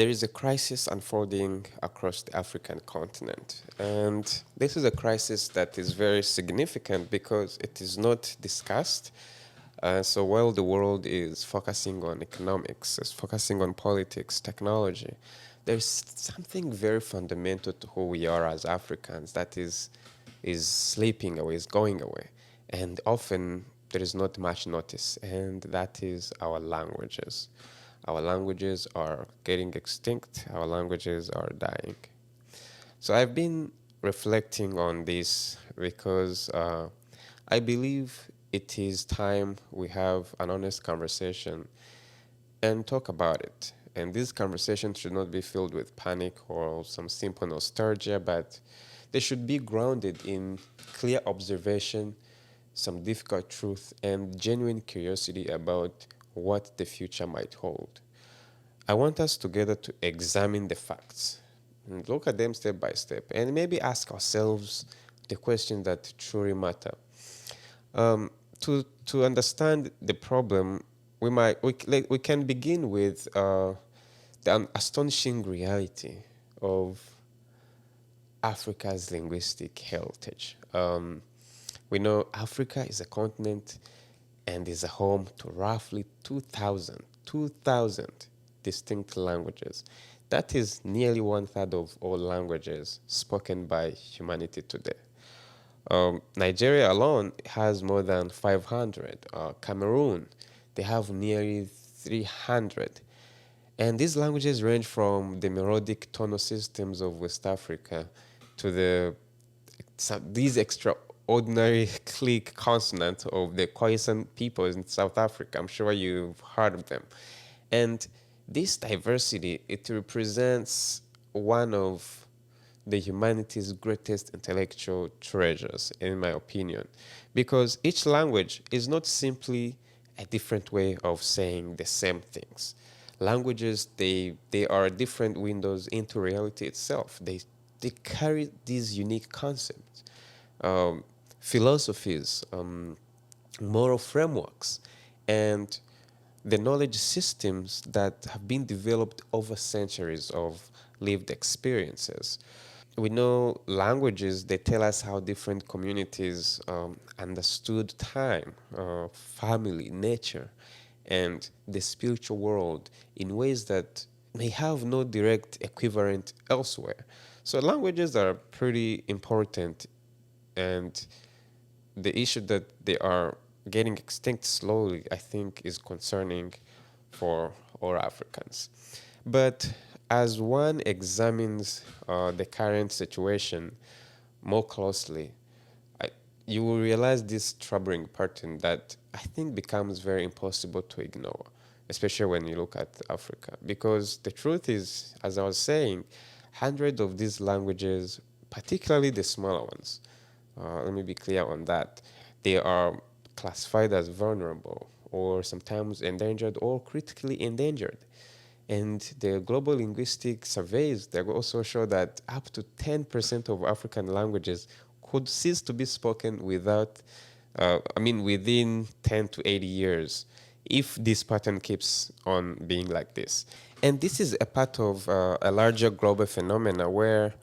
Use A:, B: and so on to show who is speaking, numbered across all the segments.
A: There is a crisis unfolding across the African continent. And this is a crisis that is very significant because it is not discussed. So while the world is focusing on economics, is focusing on politics, technology, there's something very fundamental to who we are as Africans that is sleeping away, is going away. And often there is not much notice, and that is our languages. Our languages are getting extinct, our languages are dying. So I've been reflecting on this because I believe it is time we have an honest conversation and talk about it. And this conversation should not be filled with panic or some simple nostalgia, but they should be grounded in clear observation, some difficult truth, and genuine curiosity about what the future might hold. I want us together to examine the facts and look at them step by step and maybe ask ourselves the questions that truly matter. Um, to understand the problem, we can begin with the astonishing reality of Africa's linguistic heritage. We know Africa is a continent and is a home to roughly 2,000 distinct languages. That is nearly one third of all languages spoken by humanity today. Nigeria alone has more than 500. Cameroon, they have nearly 300. And these languages range from the melodic tonal systems of West Africa to these extraordinary click consonants of the Khoisan people in South Africa. I'm sure you've heard of them. And this diversity, it represents one of the humanity's greatest intellectual treasures, in my opinion, because each language is not simply a different way of saying the same things. Languages, they are different windows into reality itself. They carry these unique concepts, um, philosophies, moral frameworks, and the knowledge systems that have been developed over centuries of lived experiences. We know languages, they tell us how different communities understood time, family, nature, and the spiritual world in ways that may have no direct equivalent elsewhere. So languages are pretty important, and the issue that they are getting extinct slowly, I think, is concerning for all Africans. But as one examines the current situation more closely, I, you will realize this troubling pattern that I think becomes very impossible to ignore, especially when you look at Africa. Because the truth is, as I was saying, hundreds of these languages, particularly the smaller ones, let me be clear on that, they are classified as vulnerable or sometimes endangered or critically endangered. And the global linguistic surveys they also show that up to 10% of African languages could cease to be spoken within 10 to 80 years if this pattern keeps on being like this. And this is a part of a larger global phenomena where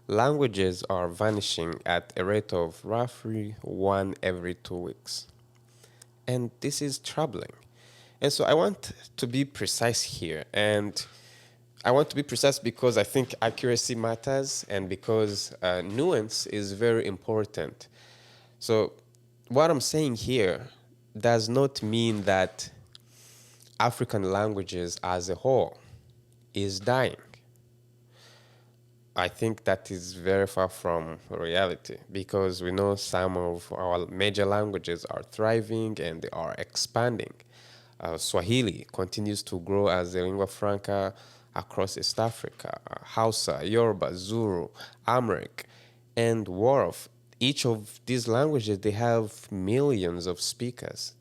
A: languages are vanishing at a rate of roughly one every 2 weeks. And this is troubling. And so I want to be precise here. And I want to be precise because I think accuracy matters and because nuance is very important. So, what I'm saying here does not mean that African languages as a whole is dying. I think that is very far from reality because we know some of our major languages are thriving and they are expanding. Swahili continues to grow as a lingua franca across East Africa. Hausa, Yoruba, Zulu, Amharic, and Wolof. Each of these languages they have millions of speakers.